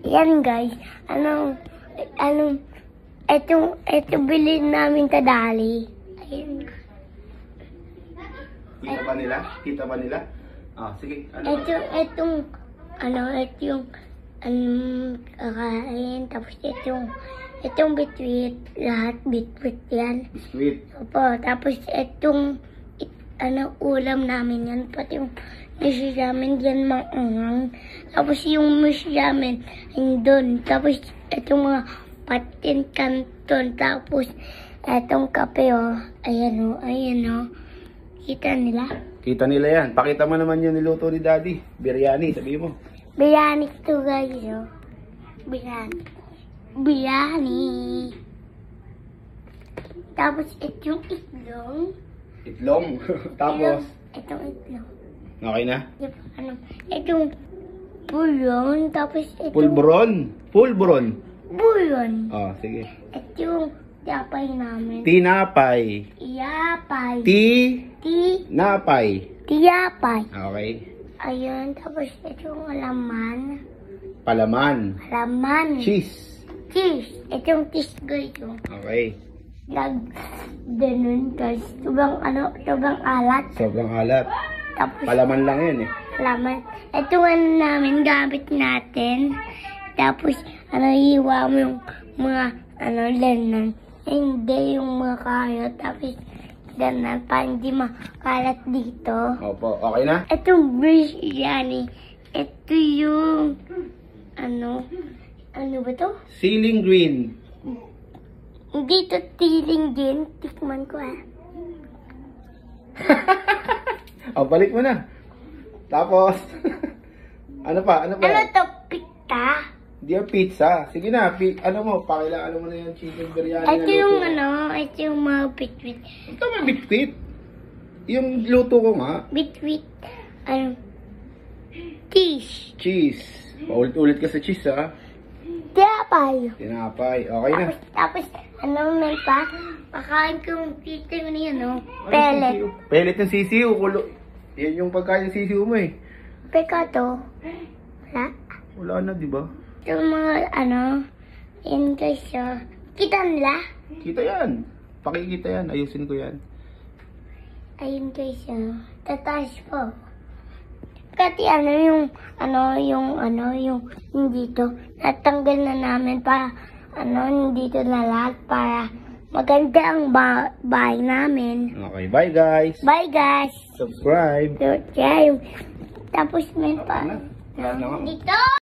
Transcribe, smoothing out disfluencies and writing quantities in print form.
Yan guys, ito bilhin namin kadali. Ayun. Kita ba nila? Kita ba nila? Ah, sige. Ito yung kakain. Tapos itong bitwit. Lahat bitwit yan. Biskuit. Opo, tapos itong ulam namin yan. Pati yung miss namin yan maanghang. Tapos yung miss namin doon. Tapos itong mga patin kanton. Tapos itong kape Ayan o. Kita nila? Kita nila yan. Pakita mo naman yung niluto ni Daddy. Biryani, sabi mo. Biryani to guys Biryani. Tapos itong itlong. Itlong. Tapos? Itong itlong. Okay na? Itong bulon. Tapos itong... Pulburon. Pulburon. Bulon. Oh, sige. Itong yapay namin. Tinapay. Yapay. Napay. Tiyapay. Okay. Ayun. Tapos itong alaman. Palaman. Alaman. Cheese. Cheese. Itong cheese guys. Okay. Ganun guys. Sobrang alat. Sobrang alat. Tapos Palaman lang yan eh. alaman. Ito namin gamit natin. Tapos hiwa mo yung mga laman. Hindi yung mga karot. Tapos ganun pa hindi makalat dito. Opo. Okay na? Itong biryani. Ito yung ano ba to? Ceiling green. Hindi to tiling din. Tikman ko Oh, balik mo na. Tapos, ano pa? Ano to? Pita? Hindi yung pizza. Sige na, pakilaan mo na yung chicken biryani Ito na yung luto. ito yung mga bitwit. Ito may bitwit. Yung luto ko nga. Bitwit. Cheese. Cheese. Paulit-ulit ka sa cheese, ha? Tinapay. Tinapay. Okay na. Tapos may pa? Pakain kong tito mo niya, pellet. Pellet ng sisiw. Yan yung pagkain ng sisiw mo eh. Peka to. Wala. Wala na, di ba? Yung mga yun guys, kita nila? Kita yan. Pakikita yan. Ayusin ko yan. Ayun guys, tataas po. Kasi yung dito, natanggal na namin para, dito na lahat para maganda ang bahay namin. Okay, bye guys. Bye guys! Subscribe. Tapos may pa, dito!